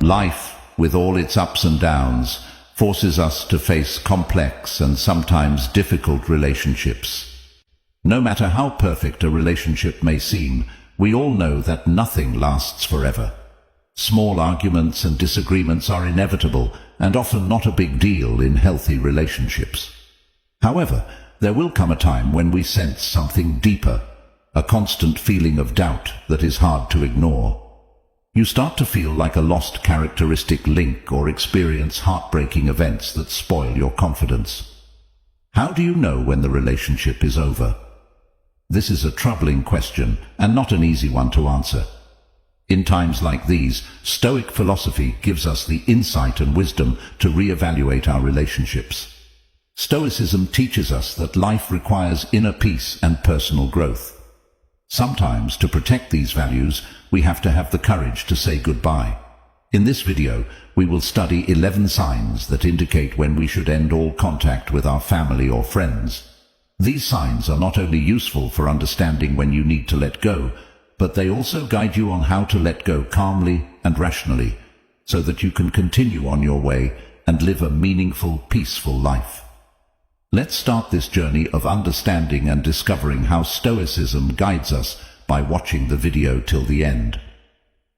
Life, with all its ups and downs, forces us to face complex and sometimes difficult relationships. No matter how perfect a relationship may seem, we all know that nothing lasts forever. Small arguments and disagreements are inevitable and often not a big deal in healthy relationships. However, there will come a time when we sense something deeper, a constant feeling of doubt that is hard to ignore. You start to feel like a lost characteristic link or experience heartbreaking events that spoil your confidence. How do you know when the relationship is over? This is a troubling question and not an easy one to answer. In times like these, Stoic philosophy gives us the insight and wisdom to reevaluate our relationships. Stoicism teaches us that life requires inner peace and personal growth. Sometimes, to protect these values, we have to have the courage to say goodbye. In this video, we will study 11 signs that indicate when we should end all contact with our family or friends. These signs are not only useful for understanding when you need to let go, but they also guide you on how to let go calmly and rationally, so that you can continue on your way and live a meaningful, peaceful life. Let's start this journey of understanding and discovering how Stoicism guides us by watching the video till the end.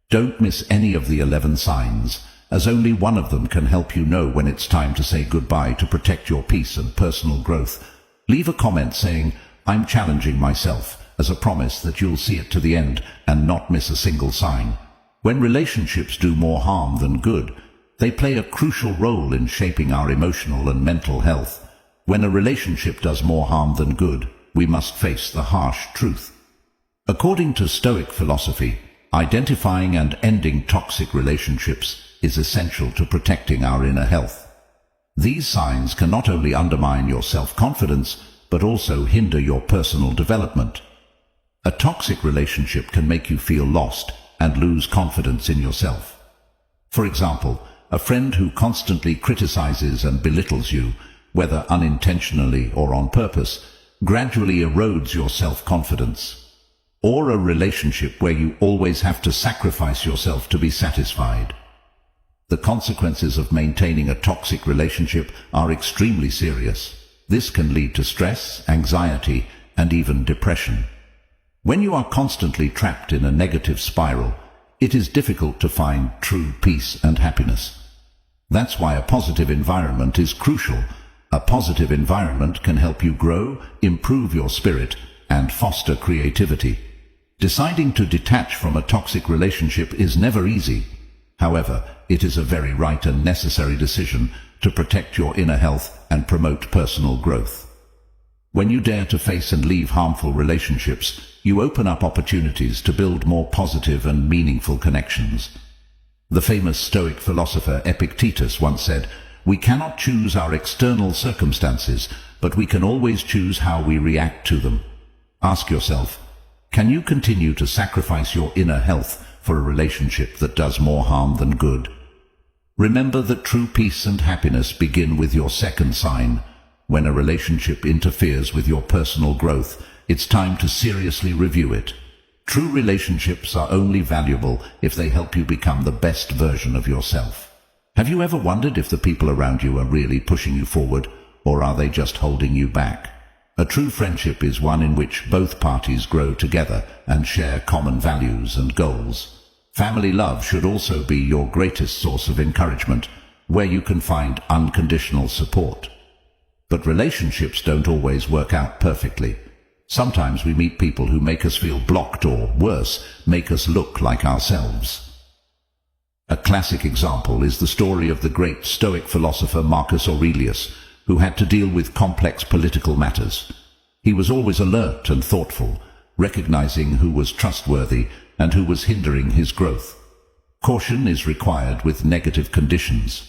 Don't miss any of the 11 signs, as only one of them can help you know when it's time to say goodbye to protect your peace and personal growth. Leave a comment saying, "I'm challenging myself," as a promise that you'll see it to the end and not miss a single sign. When relationships do more harm than good, they play a crucial role in shaping our emotional and mental health. When a relationship does more harm than good, we must face the harsh truth. According to Stoic philosophy, identifying and ending toxic relationships is essential to protecting our inner health. These signs can not only undermine your self-confidence, but also hinder your personal development. A toxic relationship can make you feel lost and lose confidence in yourself. For example, a friend who constantly criticizes and belittles you, whether unintentionally or on purpose, gradually erodes your self-confidence. Or a relationship where you always have to sacrifice yourself to be satisfied. The consequences of maintaining a toxic relationship are extremely serious. This can lead to stress, anxiety, and even depression. When you are constantly trapped in a negative spiral, it is difficult to find true peace and happiness. That's why a positive environment is crucial. A positive environment can help you grow, improve your spirit, and foster creativity. Deciding to detach from a toxic relationship is never easy. However, it is a very right and necessary decision to protect your inner health and promote personal growth. When you dare to face and leave harmful relationships, you open up opportunities to build more positive and meaningful connections. The famous Stoic philosopher Epictetus once said, "We cannot choose our external circumstances, but we can always choose how we react to them." Ask yourself, can you continue to sacrifice your inner health for a relationship that does more harm than good? Remember that true peace and happiness begin with your second sign. When a relationship interferes with your personal growth, it's time to seriously review it. True relationships are only valuable if they help you become the best version of yourself. Have you ever wondered if the people around you are really pushing you forward, or are they just holding you back? A true friendship is one in which both parties grow together and share common values and goals. Family love should also be your greatest source of encouragement, where you can find unconditional support. But relationships don't always work out perfectly. Sometimes we meet people who make us feel blocked or, worse, make us look like ourselves. A classic example is the story of the great Stoic philosopher Marcus Aurelius, who had to deal with complex political matters. He was always alert and thoughtful, recognizing who was trustworthy and who was hindering his growth. Caution is required with negative conditions.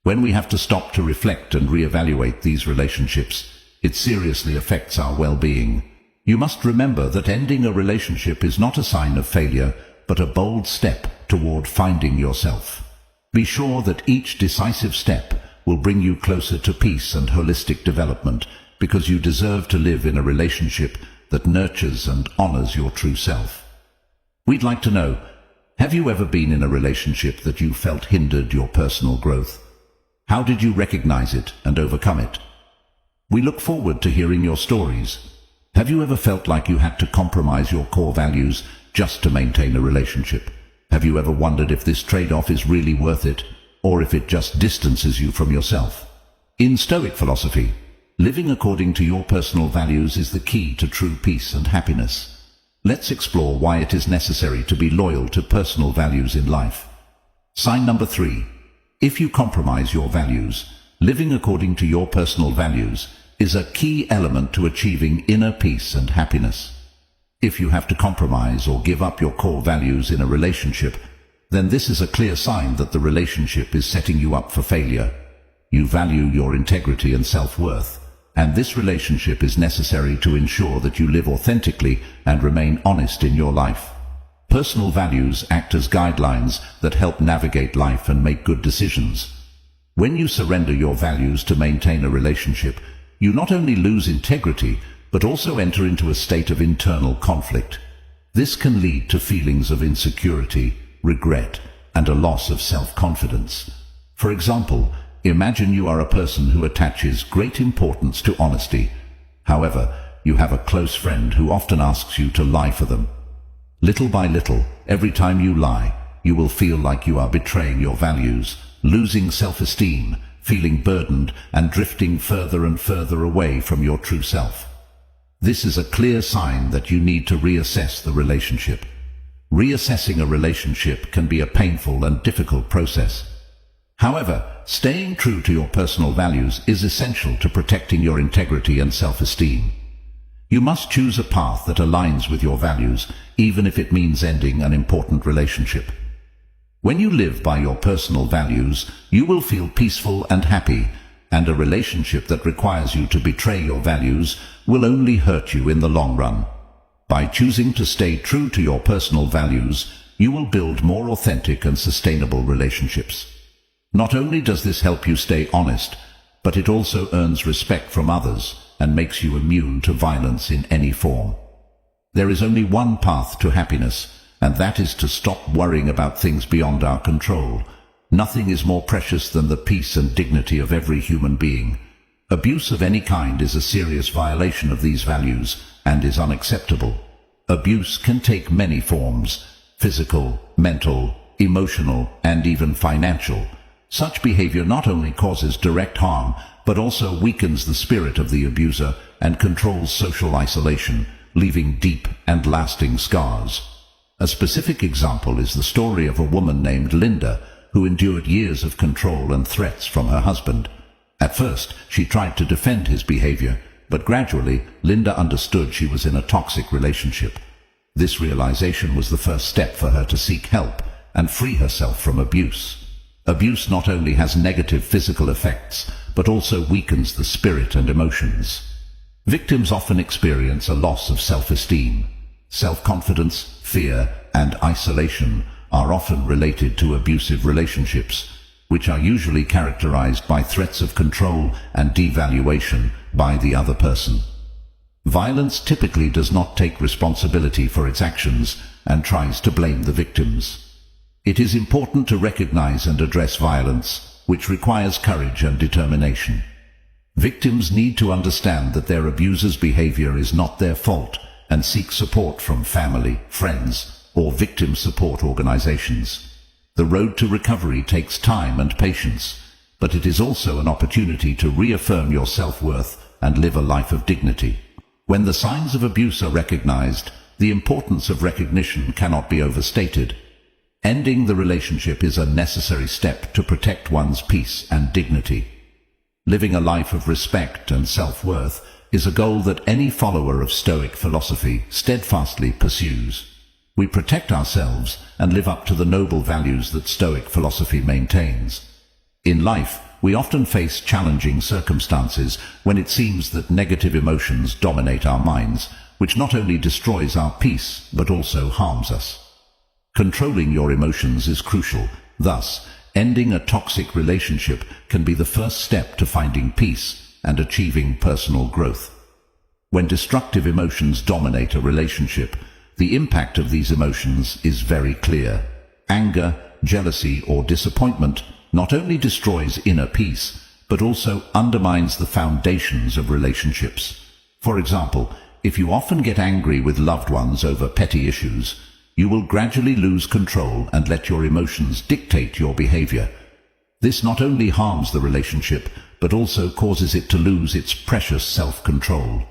When we have to stop to reflect and reevaluate these relationships, it seriously affects our well-being. You must remember that ending a relationship is not a sign of failure, but a bold step toward finding yourself. Be sure that each decisive step will bring you closer to peace and holistic development, because you deserve to live in a relationship that nurtures and honors your true self. We'd like to know, Have you ever been in a relationship that you felt hindered your personal growth? How did you recognize it and overcome it? We look forward to hearing your stories. Have you ever felt like you had to compromise your core values just to maintain a relationship? Have you ever wondered if this trade-off is really worth it, or if it just distances you from yourself? In Stoic philosophy, living according to your personal values is the key to true peace and happiness. Let's explore why it is necessary to be loyal to personal values in life. Sign number 3. If you compromise your values, living according to your personal values is a key element to achieving inner peace and happiness. If you have to compromise or give up your core values in a relationship, then this is a clear sign that the relationship is setting you up for failure. You value your integrity and self-worth, and this relationship is necessary to ensure that you live authentically and remain honest in your life. Personal values act as guidelines that help navigate life and make good decisions. When you surrender your values to maintain a relationship, you not only lose integrity, but also enter into a state of internal conflict. This can lead to feelings of insecurity, regret, and a loss of self-confidence. For example, imagine you are a person who attaches great importance to honesty. However, you have a close friend who often asks you to lie for them. Little by little, every time you lie, you will feel like you are betraying your values, losing self-esteem, feeling burdened, and drifting further and further away from your true self. This is a clear sign that you need to reassess the relationship. Reassessing a relationship can be a painful and difficult process. However, staying true to your personal values is essential to protecting your integrity and self-esteem. You must choose a path that aligns with your values, even if it means ending an important relationship. When you live by your personal values, you will feel peaceful and happy, and a relationship that requires you to betray your values will only hurt you in the long run. By choosing to stay true to your personal values, you will build more authentic and sustainable relationships. Not only does this help you stay honest, but it also earns respect from others and makes you immune to violence in any form. There is only one path to happiness, and that is to stop worrying about things beyond our control. Nothing is more precious than the peace and dignity of every human being. Abuse of any kind is a serious violation of these values and is unacceptable. Abuse can take many forms: physical, mental, emotional, and even financial. Such behavior not only causes direct harm, but also weakens the spirit of the abuser and controls social isolation, leaving deep and lasting scars. A specific example is the story of a woman named Linda, who endured years of control and threats from her husband. At first, she tried to defend his behavior, but gradually, Linda understood she was in a toxic relationship. This realization was the first step for her to seek help and free herself from abuse. Abuse not only has negative physical effects, but also weakens the spirit and emotions. Victims often experience a loss of self-esteem. Self-confidence, fear, and isolation are often related to abusive relationships, which are usually characterized by threats of control and devaluation by the other person. Violence typically does not take responsibility for its actions and tries to blame the victims. It is important to recognize and address violence, which requires courage and determination. Victims need to understand that their abuser's behavior is not their fault and seek support from family, friends, or victim support organizations. The road to recovery takes time and patience, but it is also an opportunity to reaffirm your self-worth and live a life of dignity. When the signs of abuse are recognized, the importance of recognition cannot be overstated. Ending the relationship is a necessary step to protect one's peace and dignity. Living a life of respect and self-worth is a goal that any follower of Stoic philosophy steadfastly pursues. We protect ourselves and live up to the noble values that Stoic philosophy maintains. In life, we often face challenging circumstances when it seems that negative emotions dominate our minds, which not only destroys our peace but also harms us. Controlling your emotions is crucial. Thus, ending a toxic relationship can be the first step to finding peace and achieving personal growth. When destructive emotions dominate a relationship, the impact of these emotions is very clear. Anger, jealousy, or disappointment not only destroys inner peace, but also undermines the foundations of relationships. For example, if you often get angry with loved ones over petty issues, you will gradually lose control and let your emotions dictate your behavior. This not only harms the relationship, but also causes it to lose its precious self-control.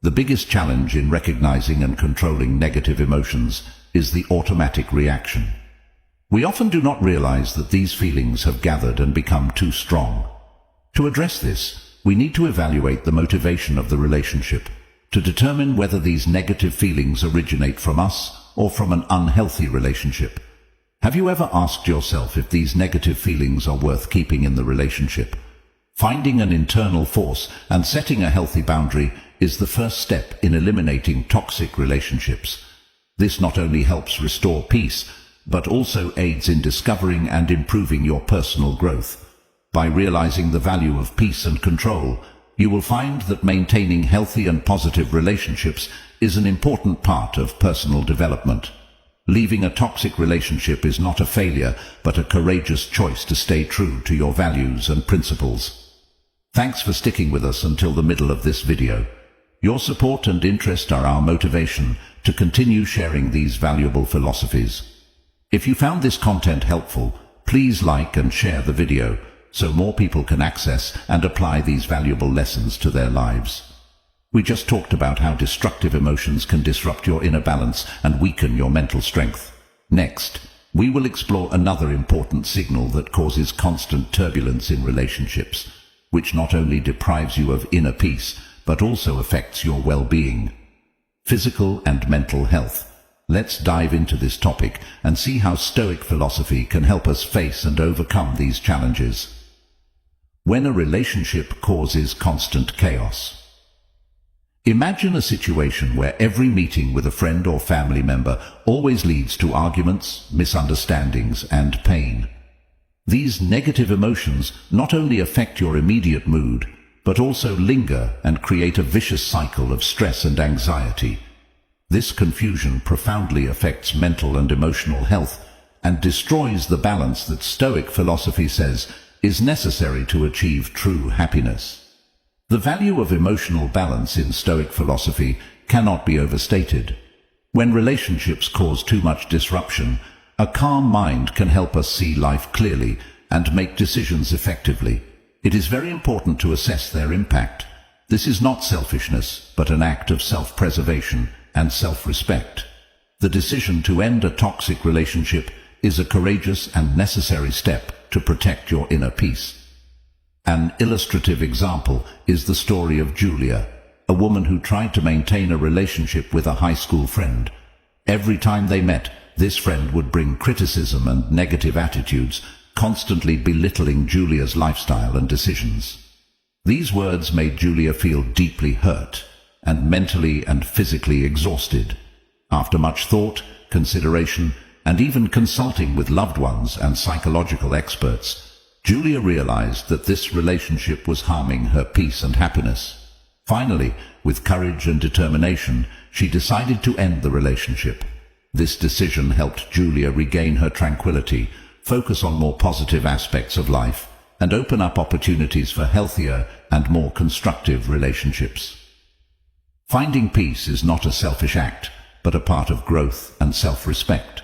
The biggest challenge in recognizing and controlling negative emotions is the automatic reaction. We often do not realize that these feelings have gathered and become too strong. To address this, we need to evaluate the motivation of the relationship to determine whether these negative feelings originate from us or from an unhealthy relationship. Have you ever asked yourself if these negative feelings are worth keeping in the relationship? Finding an internal force and setting a healthy boundary is the first step in eliminating toxic relationships. This not only helps restore peace, but also aids in discovering and improving your personal growth. By realizing the value of peace and control, you will find that maintaining healthy and positive relationships is an important part of personal development. Leaving a toxic relationship is not a failure, but a courageous choice to stay true to your values and principles. Thanks for sticking with us until the middle of this video. Your support and interest are our motivation to continue sharing these valuable philosophies. If you found this content helpful, please like and share the video so more people can access and apply these valuable lessons to their lives. We just talked about how destructive emotions can disrupt your inner balance and weaken your mental strength. Next, we will explore another important signal that causes constant turbulence in relationships, which not only deprives you of inner peace, but also affects your well-being. Physical and mental health. Let's dive into this topic and see how Stoic philosophy can help us face and overcome these challenges. When a relationship causes constant chaos. Imagine a situation where every meeting with a friend or family member always leads to arguments, misunderstandings, and pain. These negative emotions not only affect your immediate mood, but also linger and create a vicious cycle of stress and anxiety. This confusion profoundly affects mental and emotional health and destroys the balance that Stoic philosophy says is necessary to achieve true happiness. The value of emotional balance in Stoic philosophy cannot be overstated. When relationships cause too much disruption, a calm mind can help us see life clearly and make decisions effectively. It is very important to assess their impact. This is not selfishness, but an act of self-preservation and self-respect. The decision to end a toxic relationship is a courageous and necessary step to protect your inner peace. An illustrative example is the story of Julia, a woman who tried to maintain a relationship with a high school friend. Every time they met, this friend would bring criticism and negative attitudes, constantly belittling Julia's lifestyle and decisions. These words made Julia feel deeply hurt and mentally and physically exhausted. After much thought, consideration, and even consulting with loved ones and psychological experts, Julia realized that this relationship was harming her peace and happiness. Finally, with courage and determination, she decided to end the relationship. This decision helped Julia regain her tranquility, focus on more positive aspects of life, and open up opportunities for healthier and more constructive relationships. Finding peace is not a selfish act, but a part of growth and self-respect.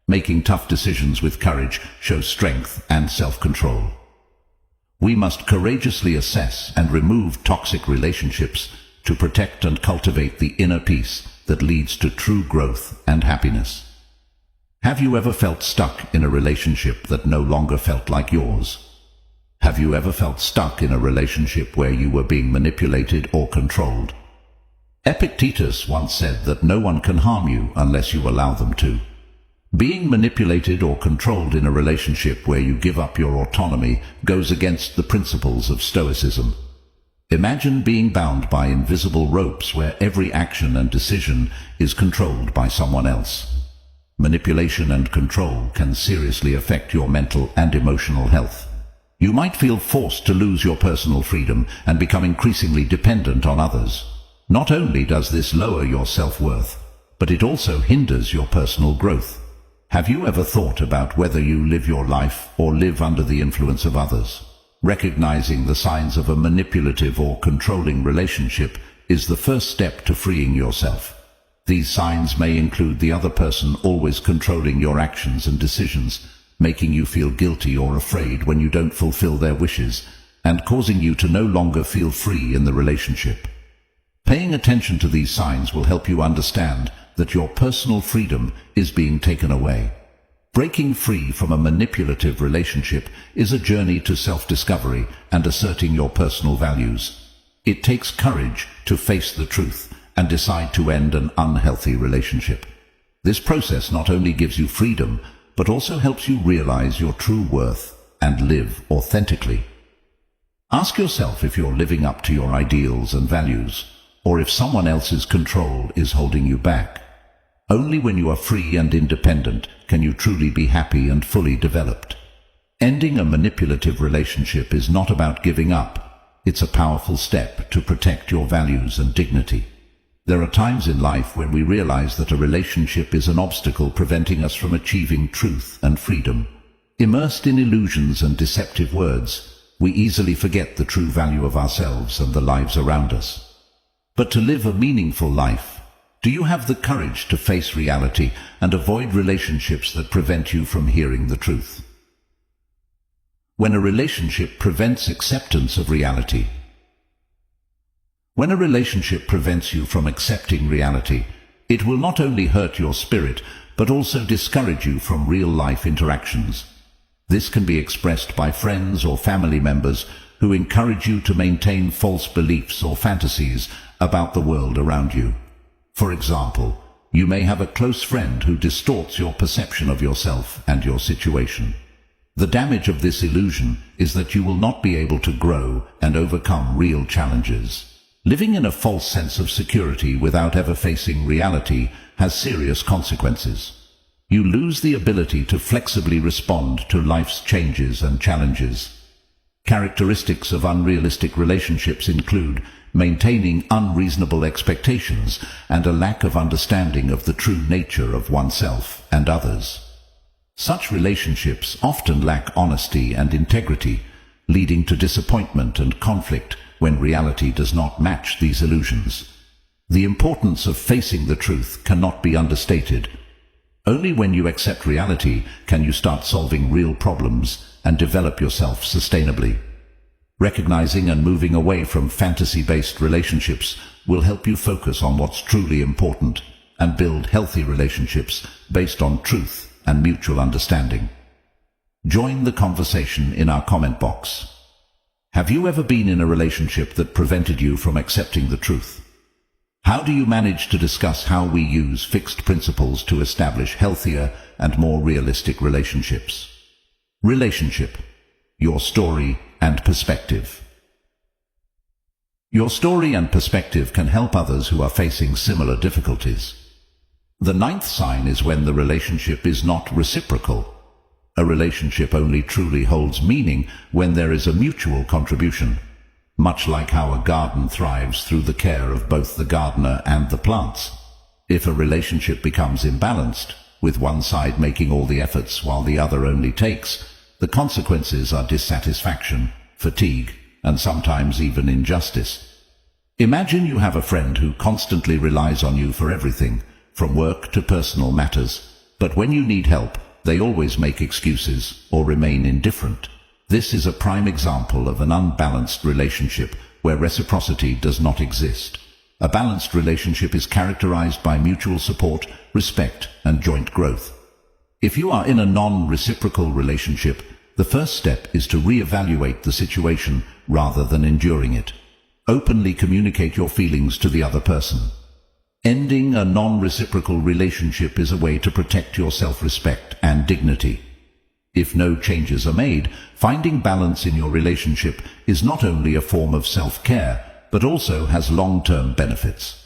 Making tough decisions with courage shows strength and self-control. We must courageously assess and remove toxic relationships to protect and cultivate the inner peace that leads to true growth and happiness. Have you ever felt stuck in a relationship that no longer felt like yours? Have you ever felt stuck in a relationship where you were being manipulated or controlled? Epictetus once said that no one can harm you unless you allow them to. Being manipulated or controlled in a relationship where you give up your autonomy goes against the principles of Stoicism. Imagine being bound by invisible ropes where every action and decision is controlled by someone else. Manipulation and control can seriously affect your mental and emotional health. You might feel forced to lose your personal freedom and become increasingly dependent on others. Not only does this lower your self-worth, but it also hinders your personal growth. Have you ever thought about whether you live your life or live under the influence of others? Recognizing the signs of a manipulative or controlling relationship is the first step to freeing yourself. These signs may include the other person always controlling your actions and decisions, making you feel guilty or afraid when you don't fulfill their wishes, and causing you to no longer feel free in the relationship. Paying attention to these signs will help you understand that your personal freedom is being taken away. Breaking free from a manipulative relationship is a journey to self-discovery and asserting your personal values. It takes courage to face the truth and decide to end an unhealthy relationship. This process not only gives you freedom, but also helps you realize your true worth and live authentically. Ask yourself if you're living up to your ideals and values, or if someone else's control is holding you back. Only when you are free and independent can you truly be happy and fully developed. Ending a manipulative relationship is not about giving up. It's a powerful step to protect your values and dignity. There are times in life when we realize that a relationship is an obstacle preventing us from achieving truth and freedom. Immersed in illusions and deceptive words, we easily forget the true value of ourselves and the lives around us. But to live a meaningful life, do you have the courage to face reality and avoid relationships that prevent you from hearing the truth? When a relationship prevents acceptance of reality. When a relationship prevents you from accepting reality, it will not only hurt your spirit, but also discourage you from real-life interactions. This can be expressed by friends or family members who encourage you to maintain false beliefs or fantasies about the world around you. For example, you may have a close friend who distorts your perception of yourself and your situation. The damage of this illusion is that you will not be able to grow and overcome real challenges. Living in a false sense of security without ever facing reality has serious consequences. You lose the ability to flexibly respond to life's changes and challenges. Characteristics of unrealistic relationships include maintaining unreasonable expectations and a lack of understanding of the true nature of oneself and others. Such relationships often lack honesty and integrity, leading to disappointment and conflict when reality does not match these illusions. The importance of facing the truth cannot be understated. Only when you accept reality can you start solving real problems and develop yourself sustainably. Recognizing and moving away from fantasy-based relationships will help you focus on what's truly important and build healthy relationships based on truth and mutual understanding. Join the conversation in our comment box. Have you ever been in a relationship that prevented you from accepting the truth? How do you manage to discuss how we use fixed principles to establish healthier and more realistic relationships? Relationship, your story and perspective. Your story and perspective can help others who are facing similar difficulties. The 9th sign is when the relationship is not reciprocal. A relationship only truly holds meaning when there is a mutual contribution, much like how a garden thrives through the care of both the gardener and the plants. If a relationship becomes imbalanced, with one side making all the efforts while the other only takes, the consequences are dissatisfaction, fatigue, and sometimes even injustice. Imagine you have a friend who constantly relies on you for everything, from work to personal matters, but when you need help, they always make excuses or remain indifferent. This is a prime example of an unbalanced relationship where reciprocity does not exist. A balanced relationship is characterized by mutual support, respect, and joint growth. If you are in a non-reciprocal relationship, the first step is to reevaluate the situation rather than enduring it. Openly communicate your feelings to the other person. Ending a non-reciprocal relationship is a way to protect your self-respect and dignity. If no changes are made, finding balance in your relationship is not only a form of self-care, but also has long-term benefits.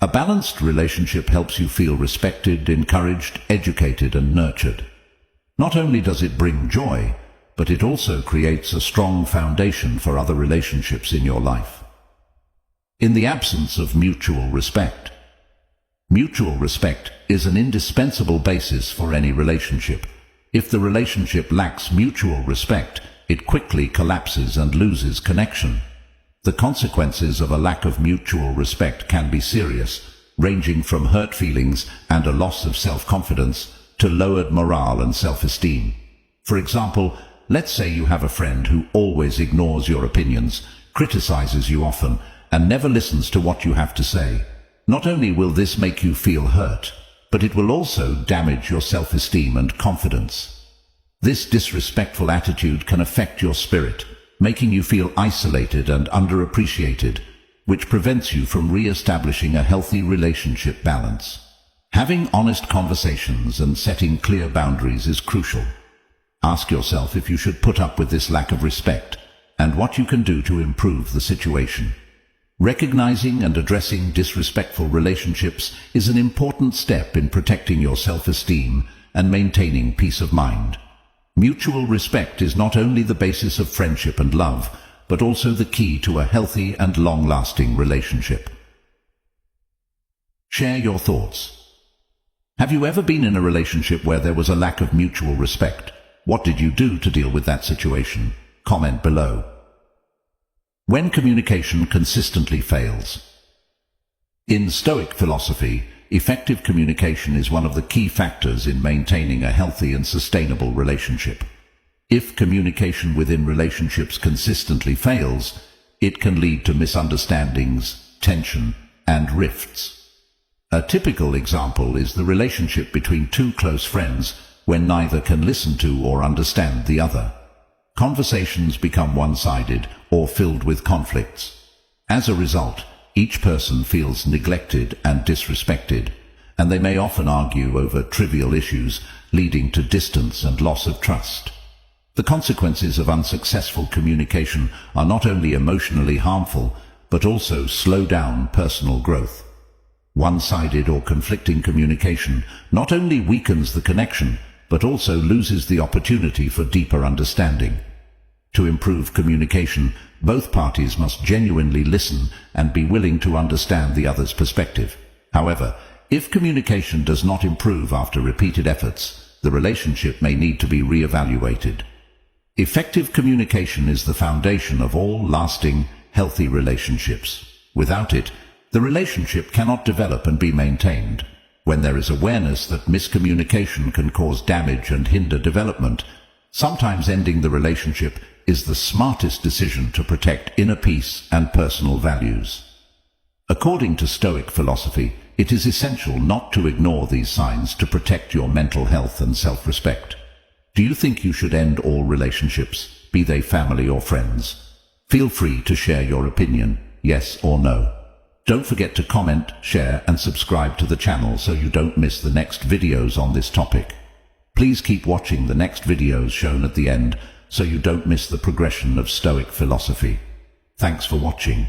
A balanced relationship helps you feel respected, encouraged, educated, and nurtured. Not only does it bring joy, but it also creates a strong foundation for other relationships in your life. In the absence of mutual respect, Mutual respect is an indispensable basis for any relationship. If the relationship lacks mutual respect, it quickly collapses and loses connection. The consequences of a lack of mutual respect can be serious, ranging from hurt feelings and a loss of self-confidence to lowered morale and self-esteem. For example, let's say you have a friend who always ignores your opinions, criticizes you often, and never listens to what you have to say. Not only will this make you feel hurt, but it will also damage your self-esteem and confidence. This disrespectful attitude can affect your spirit, making you feel isolated and underappreciated, which prevents you from re-establishing a healthy relationship balance. Having honest conversations and setting clear boundaries is crucial. Ask yourself if you should put up with this lack of respect and what you can do to improve the situation. Recognizing and addressing disrespectful relationships is an important step in protecting your self-esteem and maintaining peace of mind. Mutual respect is not only the basis of friendship and love, but also the key to a healthy and long-lasting relationship. Share your thoughts. Have you ever been in a relationship where there was a lack of mutual respect? What did you do to deal with that situation? Comment below. When communication consistently fails. In Stoic philosophy, effective communication is one of the key factors in maintaining a healthy and sustainable relationship. If communication within relationships consistently fails, it can lead to misunderstandings, tension, and rifts. A typical example is the relationship between two close friends when neither can listen to or understand the other. Conversations become one-sided or filled with conflicts. As a result, each person feels neglected and disrespected, and they may often argue over trivial issues, leading to distance and loss of trust. The consequences of unsuccessful communication are not only emotionally harmful, but also slow down personal growth. One-sided or conflicting communication not only weakens the connection, but also loses the opportunity for deeper understanding. To improve communication, both parties must genuinely listen and be willing to understand the other's perspective. However, if communication does not improve after repeated efforts, the relationship may need to be re-evaluated. Effective communication is the foundation of all lasting, healthy relationships. Without it, the relationship cannot develop and be maintained. When there is awareness that miscommunication can cause damage and hinder development, sometimes ending the relationship is the smartest decision to protect inner peace and personal values. According to Stoic philosophy, it is essential not to ignore these signs to protect your mental health and self-respect. Do you think you should end all relationships, be they family or friends? Feel free to share your opinion, yes or no. Don't forget to comment, share and subscribe to the channel so you don't miss the next videos on this topic. Please keep watching the next videos shown at the end so you don't miss the progression of Stoic philosophy. Thanks for watching.